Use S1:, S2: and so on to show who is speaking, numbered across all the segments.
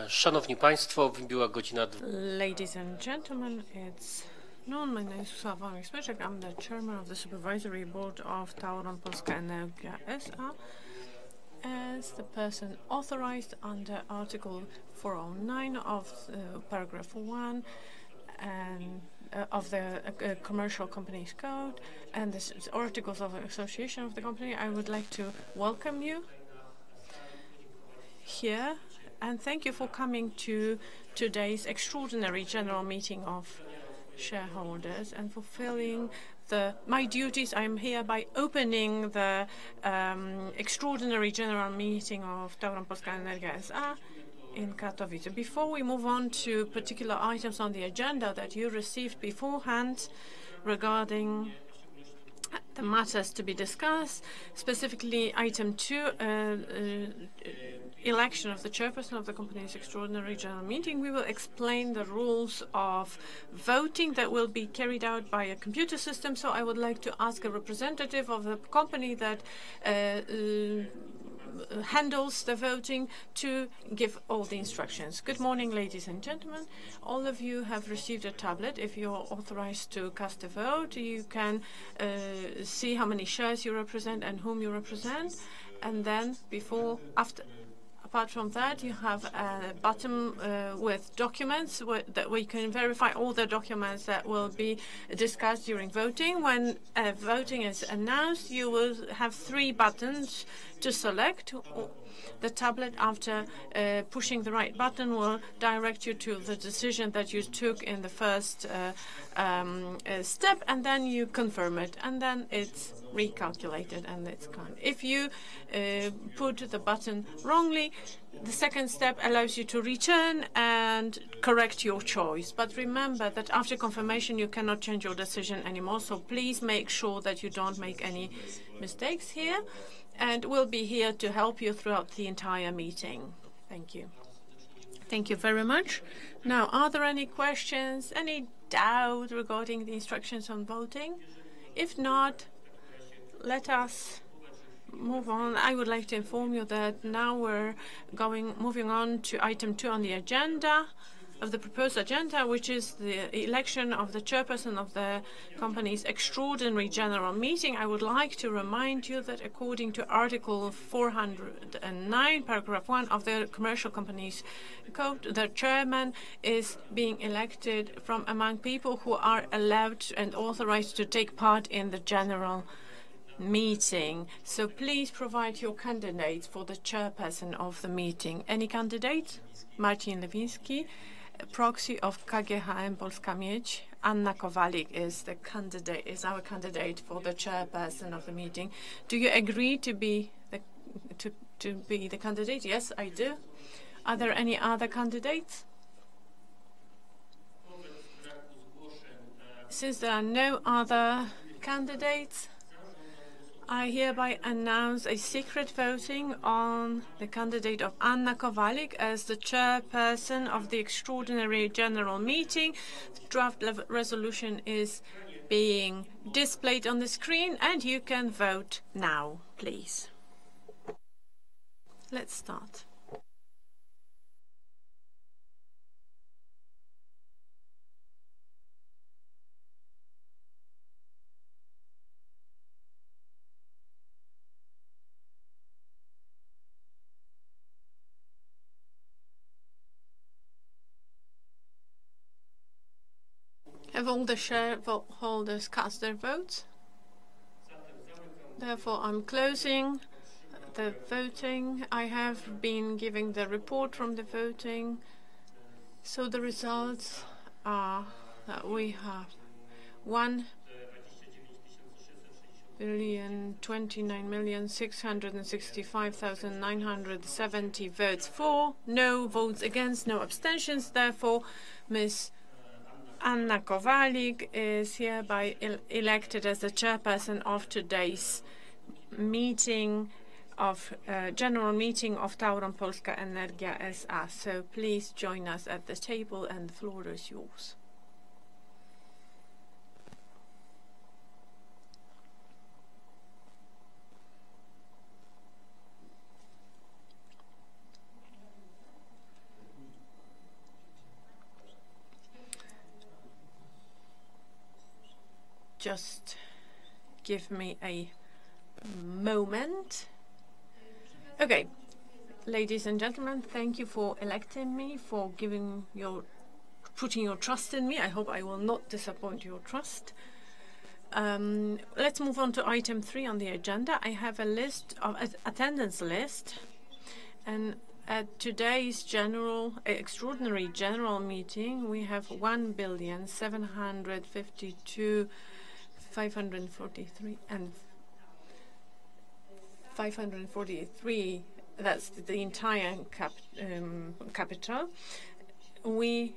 S1: Szanowni Państwo, wybiła godzina.
S2: Ladies and gentlemen, it's noon. My name is Sławomir Smyczek. I'm the chairman of the supervisory board of Tauron Polska Energia S.A. as the person authorized under Article 409 of paragraph 1 and of the Commercial Companies Code and the Articles of Association of the company. I would like to welcome you here and thank you for coming to today's extraordinary general meeting of shareholders and fulfilling my duties. I'm hereby opening the extraordinary general meeting of Tauron Polska Energia S.A. in Katowice. Before we move on to particular items on the agenda that you received beforehand regarding the matters to be discussed, specifically item 2, election of the chairperson of the company's extraordinary general meeting, we will explain the rules of voting that will be carried out by a computer system. So I would like to ask a representative of the company that handles the voting to give all the instructions. Good morning, ladies and gentlemen. All of you have received a tablet. If you're authorized to cast a vote, you can see how many shares you represent and whom you represent. And then apart from that, you have a button with documents that we can verify all the documents that will be discussed during voting. When voting is announced, you will have 3 buttons to select. The tablet, after pushing the right button, will direct you to the decision that you took in the first step, and then you confirm it, and then it's recalculated and it's gone. If you put the button wrongly, the second step allows you to return and correct your choice. But remember that after confirmation, you cannot change your decision anymore. So please make sure that you don't make any mistakes here. And we'll be here to help you throughout the entire meeting. Thank you. Thank you very much. Now, are there any questions, any doubt regarding the instructions on voting? If not, let us move on. I would like to inform you that now we're moving on to item 2 on the agenda, of the proposed agenda, which is the election of the chairperson of the company's extraordinary general meeting. I would like to remind you that according to Article 409, paragraph 1 of the Commercial Companies Code, the chairman is being elected from among people who are allowed and authorized to take part in the general meeting. So please provide your candidates for the chairperson of the meeting. Any candidates? Marcin Lewiński, proxy of KGHM Polska Miedź. Anna Kowalik is our candidate for the chairperson of the meeting. Do you agree to be the candidate? Yes, I do. Are there any other candidates? Since there are no other candidates, I hereby announce a secret voting on the candidate of Anna Kowalik as the chairperson of the extraordinary general meeting. The draft resolution is being displayed on the screen, and you can vote now, please. Let's start. Have all the shareholders cast their votes? Therefore, I'm closing the voting. I have been giving the report from the voting. So the results are that we have 1,029,665,970 votes for, no votes against, no abstentions. Therefore, Ms. Anna Kowalik is hereby elected as the chairperson of today's meeting general meeting of Tauron Polska Energia S.A. So please join us at the table, and the floor is yours. Just give me a moment. Okay, ladies and gentlemen, thank you for electing me, for putting your trust in me. I hope I will not disappoint your trust. Let's move on to item 3 on the agenda. I have a list of attendance list, and at today's extraordinary general meeting, we have 1,752,543 and 543. That's the entire capital. We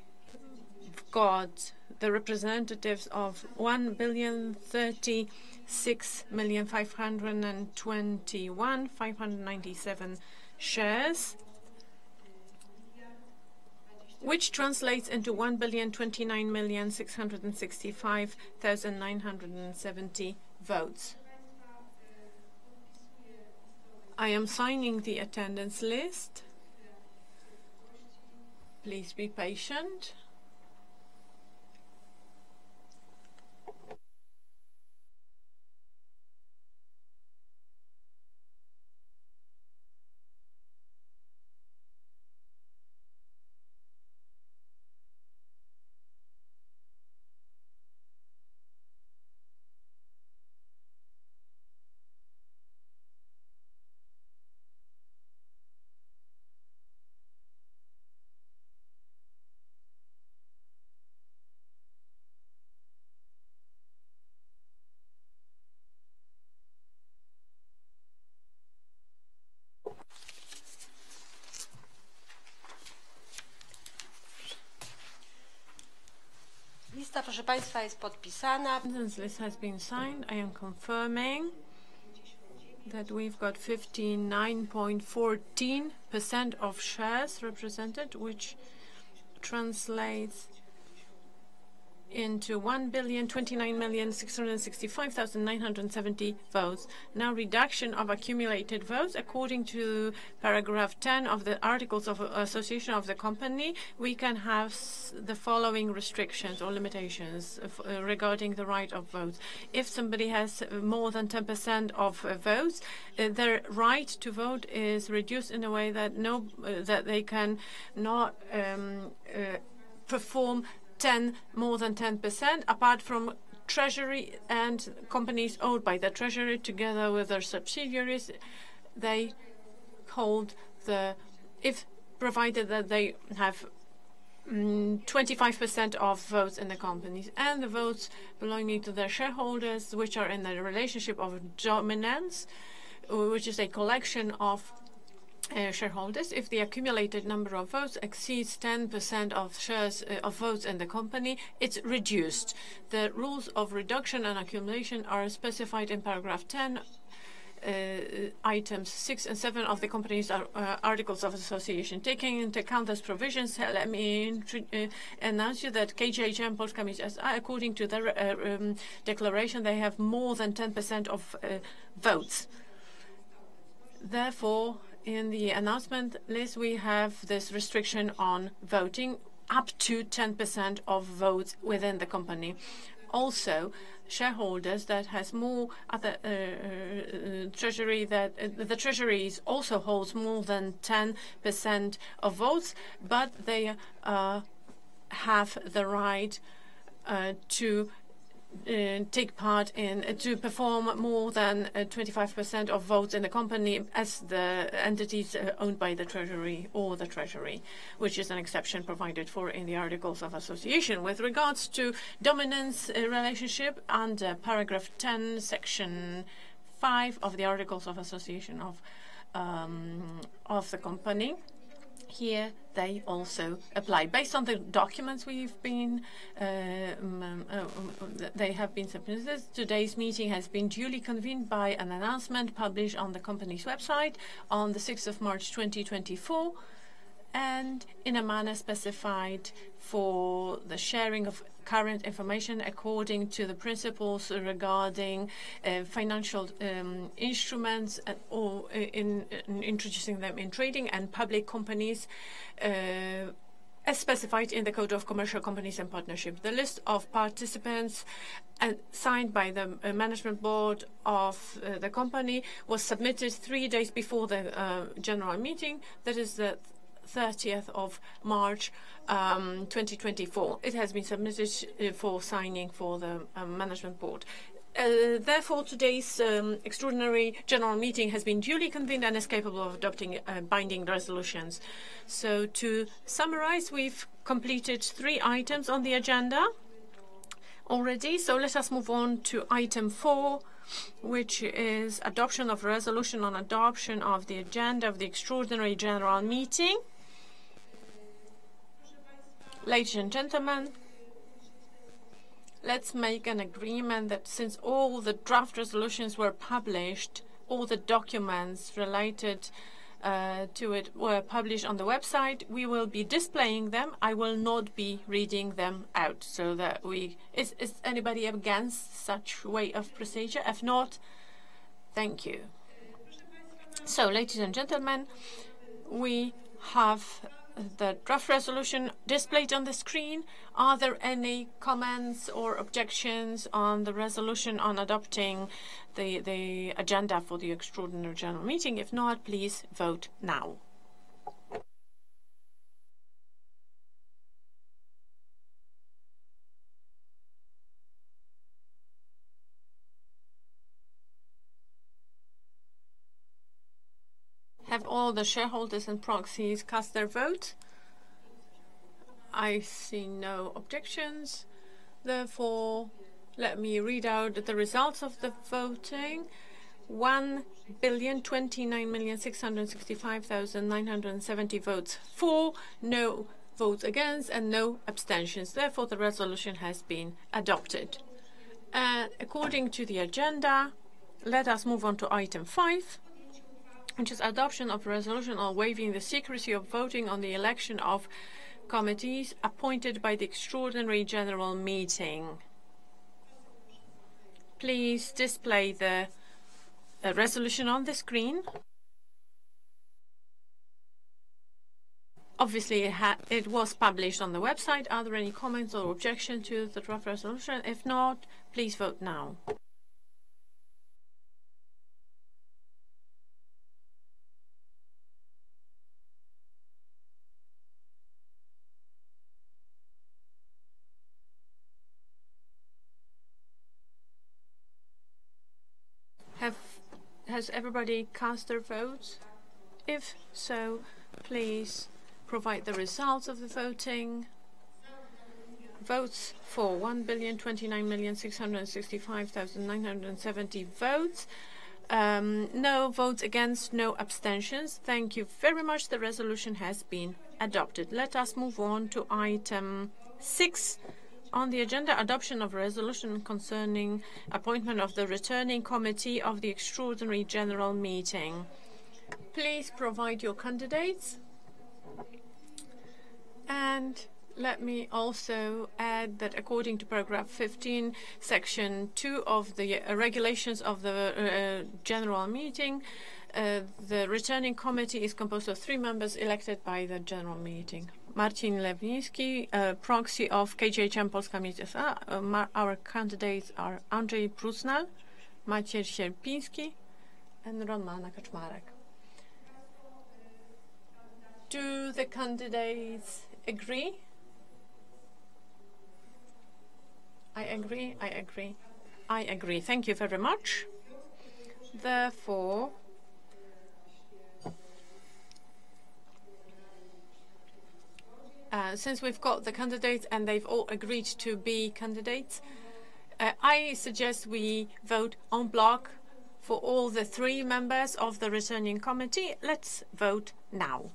S2: got the representatives of 1,036,521,597 shares, which translates into 1,029,665,970 votes. I am signing the attendance list. Please be patient.
S3: Lista, proszę Państwa, jest podpisana.
S2: Attendance list has been signed. I am confirming that we've got 59.14% of shares represented, which translates into 1,029,665,970 votes. Now, reduction of accumulated votes. According to paragraph 10 of the Articles of Association of the company, we can have the following restrictions or limitations regarding the right of votes. If somebody has more than 10% of votes, their right to vote is reduced in a way that that they can not perform more than 10%, apart from Treasury and companies owned by the Treasury together with their subsidiaries. They hold provided that they have 25% of votes in the companies, and the votes belonging to their shareholders, which are in the relationship of dominance, which is a collection of shareholders. If the accumulated number of votes exceeds 10% of shares of votes in the company, it's reduced. The rules of reduction and accumulation are specified in paragraph 10, items 6 and 7 of the company's Articles of Association. Taking into account those provisions, let me announce you that KGHM Polska Miedź S.A., according to their declaration, they have more than 10% of votes. Therefore, in the announcement list, we have this restriction on voting up to 10% of votes within the company. Also, shareholders that has more other treasury the treasury also holds more than 10% of votes, but they have the right to take part to perform more than 25% of votes in the company as the entities owned by the Treasury or the Treasury, which is an exception provided for in the Articles of Association. With regards to dominance relationship, under paragraph 10, section 5 of the Articles of Association of the company, here they also apply. Based on the documents they have been submitted, today's meeting has been duly convened by an announcement published on the company's website on the 6th of March 2024, and in a manner specified for the sharing of current information according to the principles regarding financial instruments or in introducing them in trading and public companies, as as specified in the Code of Commercial Companies and Partnerships. The list of participants signed by the management board of the company was submitted 3 days before the general meeting. That is the 30th of March 2024. It has been submitted for signing for the management board. Therefore, today's extraordinary general meeting has been duly convened and is capable of adopting binding resolutions. So to summarize, we've completed 3 items on the agenda already. So let us move on to item 4, which is adoption of a resolution on adoption of the agenda of the extraordinary general meeting. Ladies and gentlemen, let's make an agreement that since all the draft resolutions were published, all the documents related to it were published on the website, we will be displaying them. I will not be reading them out, so that is anybody against such way of procedure? If not, thank you. So, ladies and gentlemen, we have the draft resolution displayed on the screen. Are there any comments or objections on the resolution on adopting the agenda for the extraordinary general meeting? If not, please vote now. Have all the shareholders and proxies cast their vote? I see no objections. Therefore, let me read out the results of the voting. 1,029,665,970 votes for, no votes against, and no abstentions. Therefore, the resolution has been adopted. According to the agenda, let us move on to item 5. Which is adoption of a resolution on waiving the secrecy of voting on the election of committees appointed by the extraordinary general meeting. Please display the resolution on the screen. Obviously, it was published on the website. Are there any comments or objections to the draft resolution? If not, please vote now. Has everybody cast their votes? If so, please provide the results of the voting. Votes for 1,029,665,970 votes. No votes against, no abstentions. Thank you very much. The resolution has been adopted. Let us move on to item 6. On the agenda, adoption of a resolution concerning appointment of the returning committee of the extraordinary general meeting. Please provide your candidates. And let me also add that according to paragraph 15, section 2 of the regulations of the general meeting, the returning committee is composed of 3 members elected by the general meeting. Marcin Lewnicki, proxy of KGHM Polska Miedź S.A. Our candidates are Andrzej Prusnal, Maciej Sierpiński, and Romana Kaczmarek. Do the candidates agree? I agree, I agree, I agree. Thank you very much. Therefore, since we've got the candidates and they've all agreed to be candidates, I suggest we vote en bloc for all the 3 members of the returning committee. Let's vote now.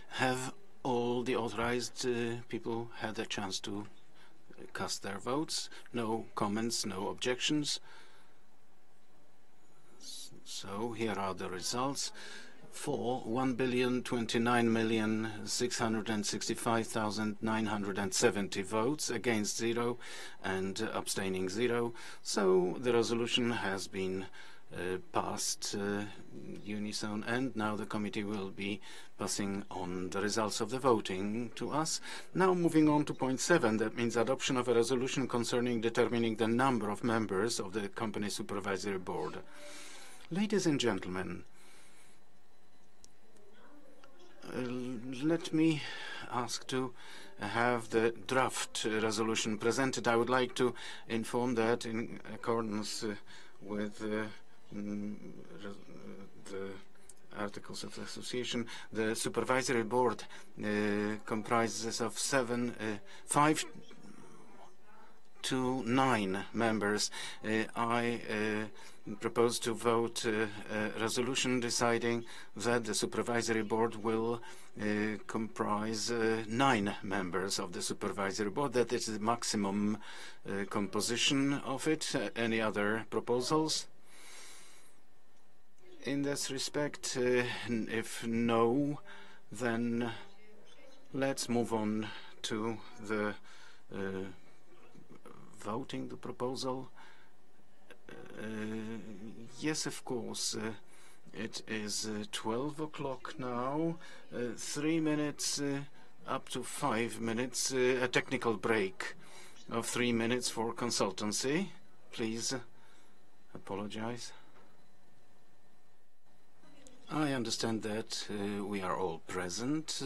S4: Have all the authorized people had a chance to cast their votes? No comments, no objections. So here are the results. for 1,029,665,970 votes, against 0, and abstaining 0. So the resolution has been passed unison, and now the committee will be passing on the results of the voting to us. Now moving on to point 7, that means adoption of a resolution concerning determining the number of members of the company supervisory board. Ladies and gentlemen, let me ask to have the draft resolution presented. I would like to inform that in accordance with the Articles of Association, the Supervisory Board comprises of 5 to 9 members. I propose to vote a resolution deciding that the Supervisory Board will comprise 9 members of the Supervisory Board. That is the maximum composition of it. Any other proposals? In this respect, if no, then let's move on to the voting the proposal. Yes, of course. It is 12 o'clock now. 3 minutes up to 5 minutes. A technical break of 3 minutes for consultancy. Please apologize. I understand that we are all present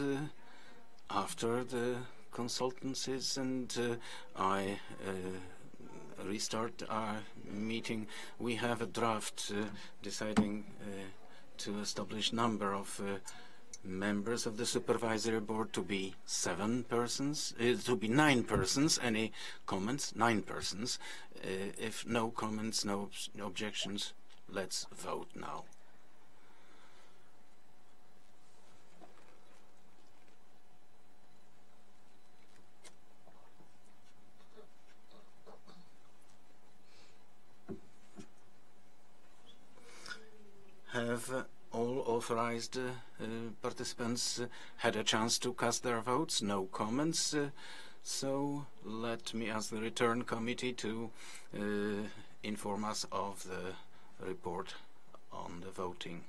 S4: after the consultancies, and I restart our meeting. We have a draft deciding to establish number of members of the Supervisory Board to be 7 persons, to be 9 persons. Any comments? 9 persons. If no comments, no objections, let's vote now. Have all authorized participants had a chance to cast their votes? No comments. So let me ask the return committee to inform us of the report on the voting.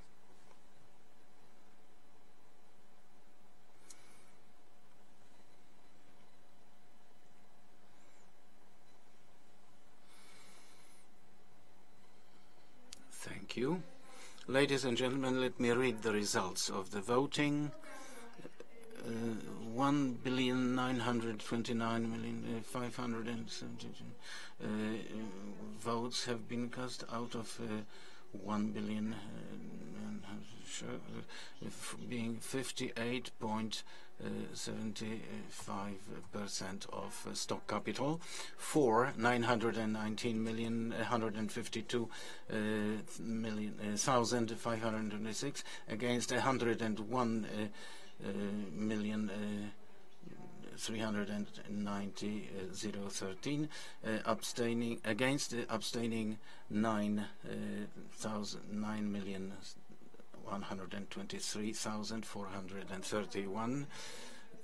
S4: Thank you. Ladies and gentlemen, let me read the results of the voting. 1,929,572 votes have been cast out of 1 billion, being 58.75% of stock capital. For 992,152,526 against 101,390,013, abstaining 9,123,431.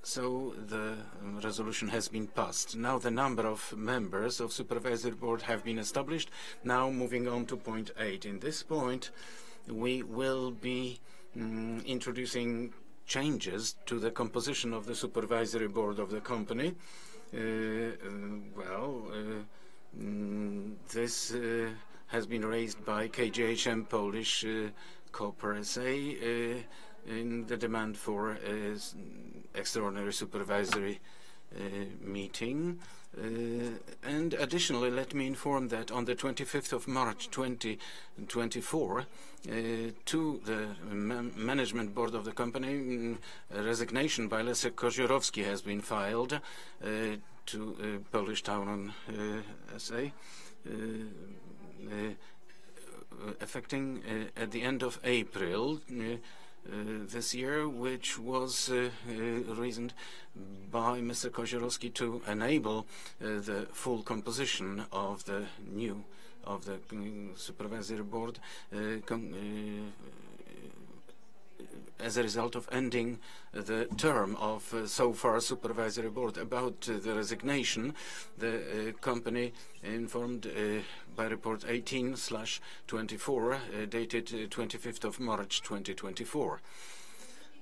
S4: So the resolution has been passed. Now the number of members of Supervisory Board have been established. Now moving on to point 8. In this point, we will be introducing changes to the composition of the Supervisory Board of the company. This has been raised by KGHM Polish Cooper SA in the demand for extraordinary supervisory meeting. And additionally, let me inform that on the 25th of March 2024, to the management board of the company, a resignation by Leszek Koziorowski has been filed to Polish Tauron SA, affecting at the end of April this year, which was reasoned by Mr. Koziorowski to enable the full composition of the supervisory board as a result of ending the term of so far Supervisory Board. About the resignation, the company informed by report 18/24 dated 25th of March 2024.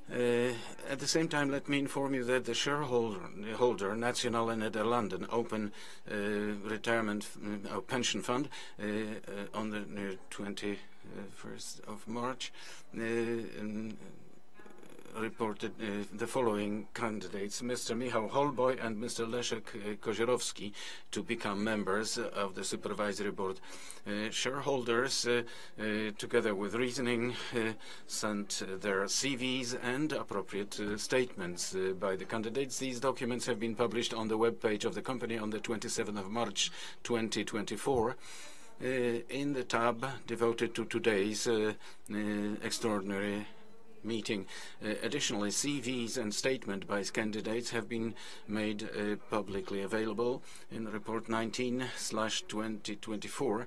S4: At the same time, let me inform you that the shareholder, Nationale Nederlanden Open Retirement Pension Fund, on the 21st of March, reported the following candidates: Mr. Michał Holboj and Mr. Leszek Kozierowski, to become members of the Supervisory Board. Shareholders, together with reasoning, sent their CVs and appropriate statements by the candidates. These documents have been published on the webpage of the company on the 27th of March 2024. In the tab devoted to today's extraordinary meeting. Additionally, CVs and statement by candidates have been made publicly available in report 19/2024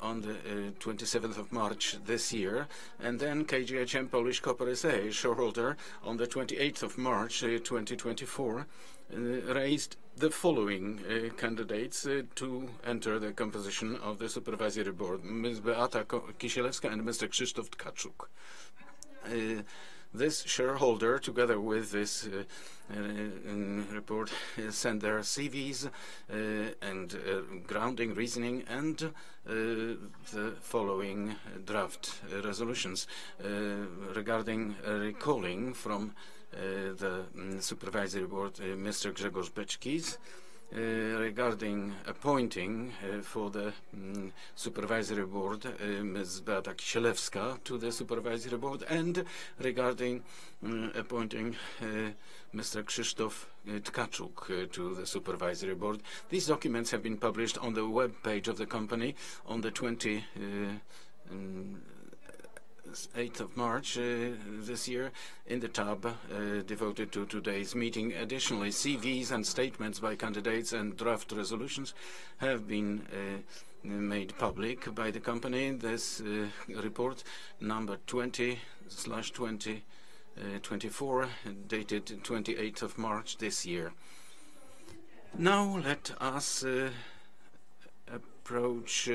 S4: on the 27th of March this year. And then KGHM Polish Copper S.A. shareholder on the 28th of March 2024 raised the following candidates to enter the composition of the Supervisory Board: Ms. Beata Kisielewska and Mr. Krzysztof Tkaczuk. This shareholder, together with this report, sent their CVs and grounding, reasoning, and the following draft resolutions regarding recalling from the Supervisory Board Mr. Grzegorz Beczkis, regarding appointing for the Supervisory Board Ms. Beata Kisielewska to the Supervisory Board, and regarding appointing Mr. Krzysztof Tkaczuk to the Supervisory Board. These documents have been published on the web page of the company on the 8th of March this year in the tab devoted to today's meeting. Additionally, CVs and statements by candidates and draft resolutions have been made public by the company. This report number 20/2024 dated 28th of March this year. Now let us approach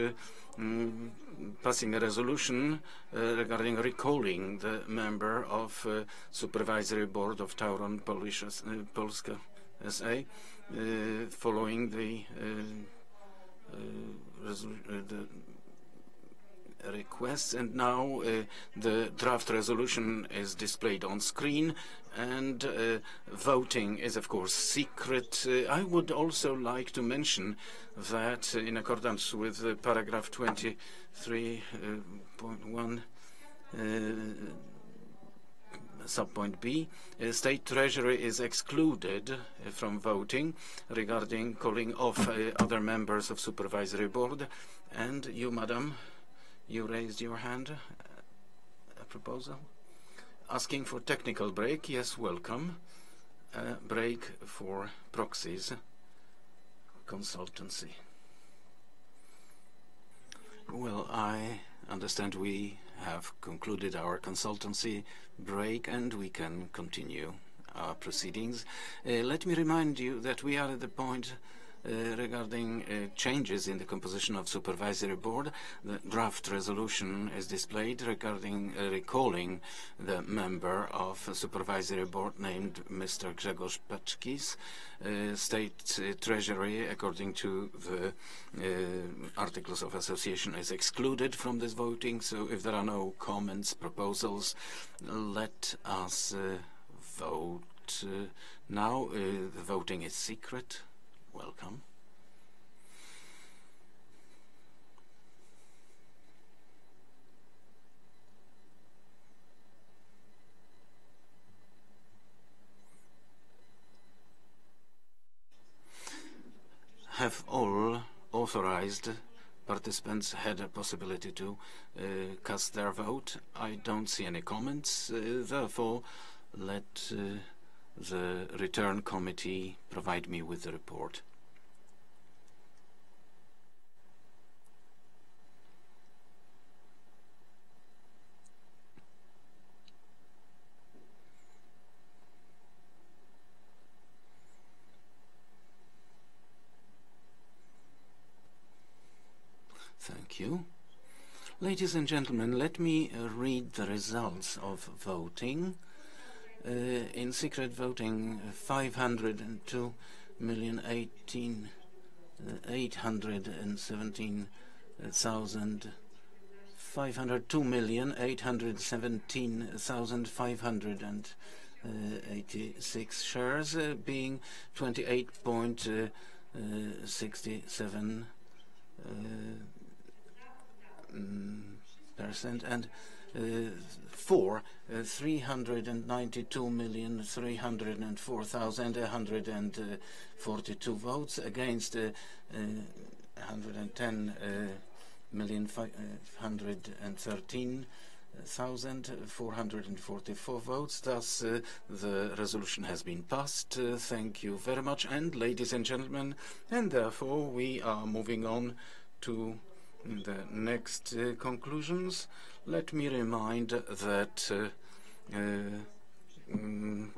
S4: passing a resolution regarding recalling the member of Supervisory Board of Tauron Polska S.A. Following the requests. And now the draft resolution is displayed on screen, and voting is of course secret. I would also like to mention that in accordance with paragraph 23.1 subpoint B, State Treasury is excluded from voting regarding calling off other members of Supervisory Board. And you, madam, you raised your hand. A proposal? Asking for technical break. Yes, welcome. Break for proxies consultancy. Well, I understand we have concluded our consultancy break and we can continue our proceedings. Let me remind you that we are at the point regarding changes in the composition of Supervisory Board. The draft resolution is displayed regarding recalling the member of Supervisory Board named Mr. Grzegorz Beczkis. State Treasury, according to the Articles of Association, is excluded from this voting. So if there are no comments, proposals, let us vote now. The voting is secret. Welcome. Have all authorized participants had a possibility to cast their vote? I don't see any comments. Therefore, let the return committee provide me with the report. Thank you. Ladies and gentlemen, let me read the results of voting. In secret voting, 502,817,586 shares, being 28.67% and for 392,304,142 votes against 110,513,444 votes. Thus, the resolution has been passed. Thank you very much. And ladies and gentlemen, and therefore we are moving on to the next conclusions. Let me remind that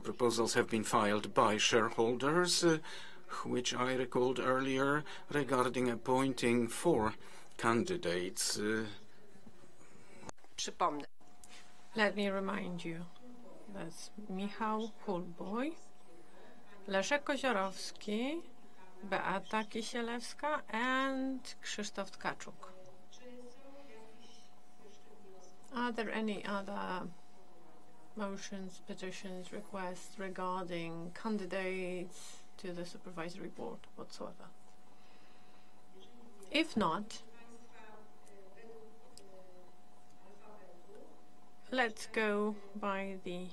S4: proposals have been filed by shareholders, which I recalled earlier, regarding appointing 4 candidates.
S3: Przypomnę.
S2: Let me remind you, that's Michał Hulbój, Leszek Koziorowski, Beata Kisielewska, and Krzysztof Tkaczuk. Are there any other motions, petitions, requests regarding candidates to the supervisory board whatsoever? If not, let's go by the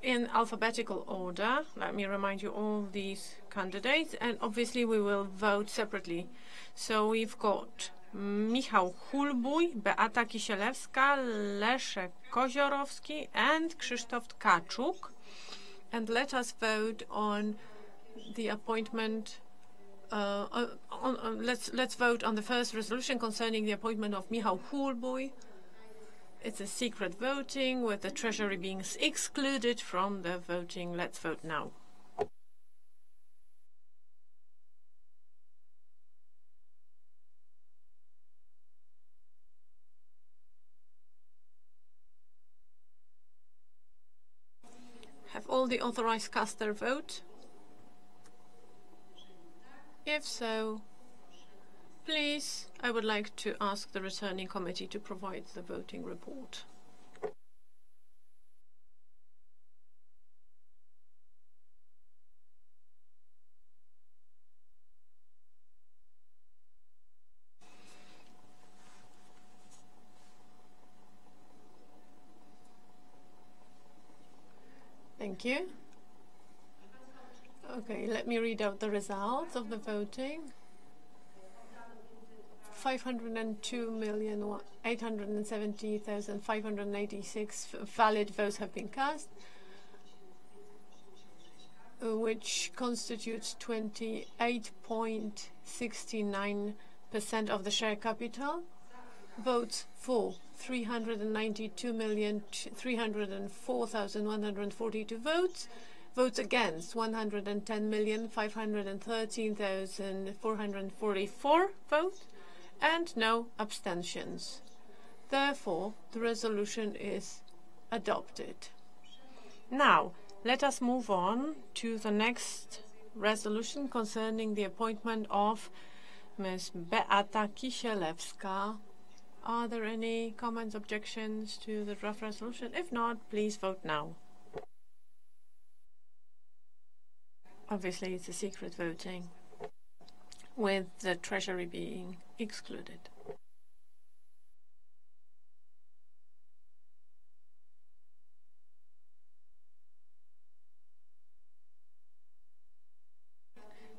S2: in alphabetical order. Let me remind you all these candidates, and obviously we will vote separately. So we've got Michał Hulbój, Beata Kisielewska, Leszek Koziorowski, and Krzysztof Tkaczuk. And let us vote on the appointment. Let's vote on the first resolution concerning the appointment of Michał Hulbój. It's a secret voting with the Treasury being excluded from the voting. Let's vote now. Have all the authorized cast their vote? If so, please, I would like to ask the returning committee to provide the voting report. Thank you. Okay, let me read out the results of the voting. 502,870,586 valid votes have been cast, which constitutes 28.69% of the share capital. Votes for 392,304,142 votes. Votes against 110,513,444 votes. And no abstentions. Therefore, the resolution is adopted. Now, let us move on to the next resolution concerning the appointment of Ms. Beata Kisielewska. Are there any comments, objections to the draft resolution? If not, please vote now. Obviously, it's a secret voting, with the Treasury being excluded.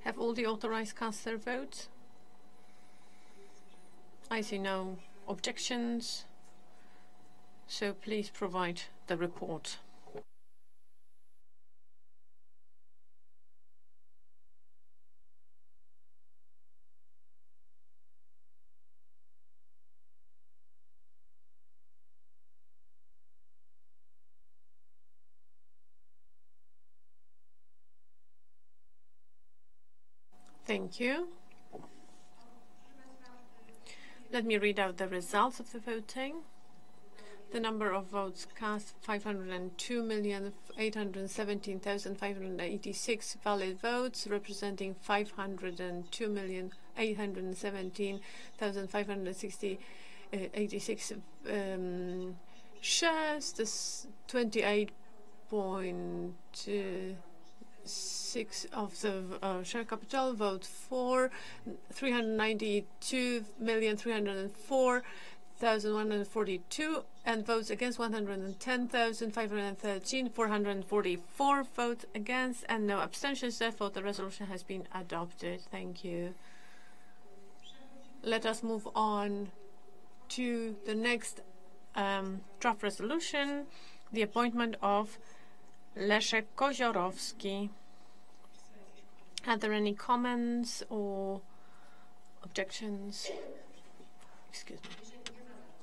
S2: Have all the authorized cast their votes? I see no objections, so please provide the report. Thank you. Let me read out the results of the voting. The number of votes cast, 502,817,586 valid votes, representing 502,817,586 shares. This 28.6 of the share capital. Vote for 392,304,142, and votes against 110,513, 444 votes against, and no abstentions. Therefore, the resolution has been adopted. Thank you. Let us move on to the next draft resolution, the appointment of Leszek Koziorowski. Are there any comments or objections? Excuse me.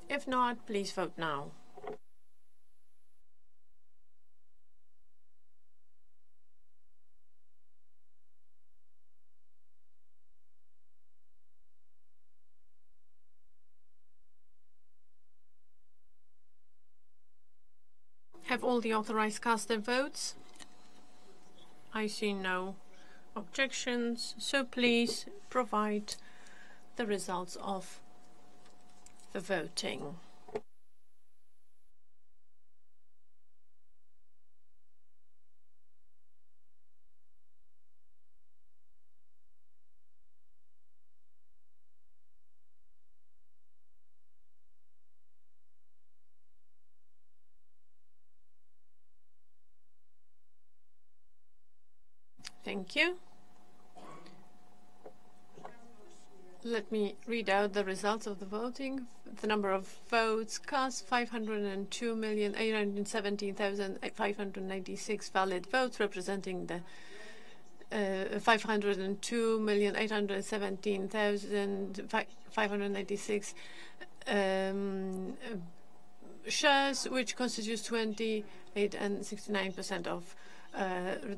S2: If not, please vote now. Have all the authorized cast their votes? I see no objections, so please provide the results of the voting. Thank you. Let me read out the results of the voting. The number of votes cast, 502,817,596 valid votes, representing the 502,817,596 shares, which constitutes 28.69% of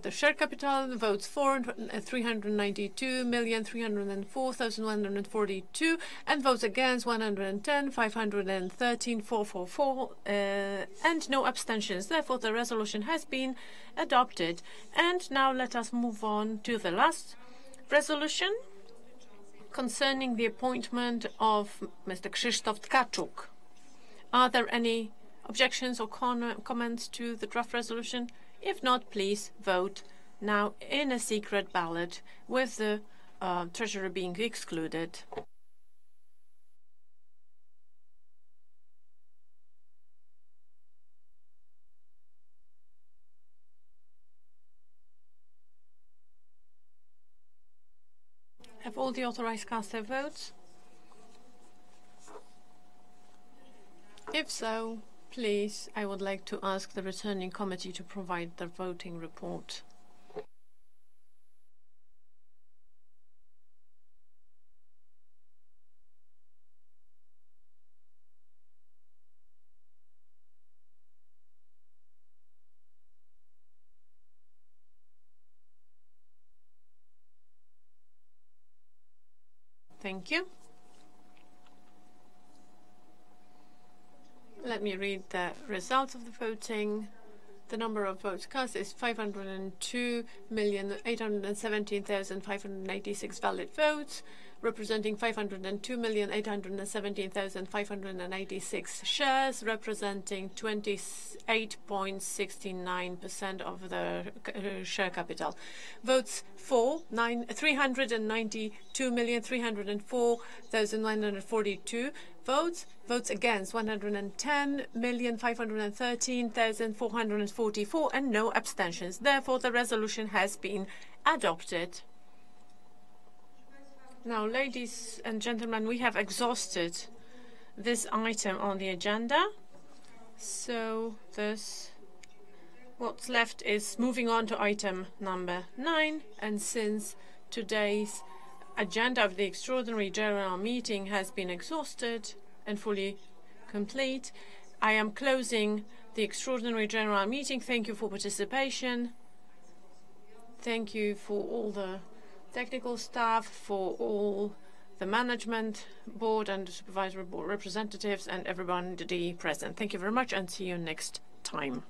S2: the share capital. Votes for 392,304,142, and votes against 110,513, 444, and no abstentions. Therefore, the resolution has been adopted. And now let us move on to the last resolution concerning the appointment of Mr. Krzysztof Tkaczuk. Are there any objections or comments to the draft resolution? If not, please vote now in a secret ballot, with the treasurer being excluded. Have all the authorized cast their votes? If so, please, I would like to ask the returning committee to provide the voting report. Thank you. Let me read the results of the voting. The number of votes cast is 502,817,586 valid votes, representing 502,817,596 shares, representing 28.69% of the share capital. Votes for 392,304,942 votes. Votes against 110,513,444, and no abstentions. Therefore, the resolution has been adopted. Now, ladies and gentlemen, we have exhausted this item on the agenda. So what's left is moving on to item number 9. And since today's agenda of the extraordinary general meeting has been exhausted and fully complete, I am closing the extraordinary general meeting. Thank you for participation. Thank you for all the technical staff, for all the management board and the supervisory board representatives and everybody present. Thank you very much and see you next time.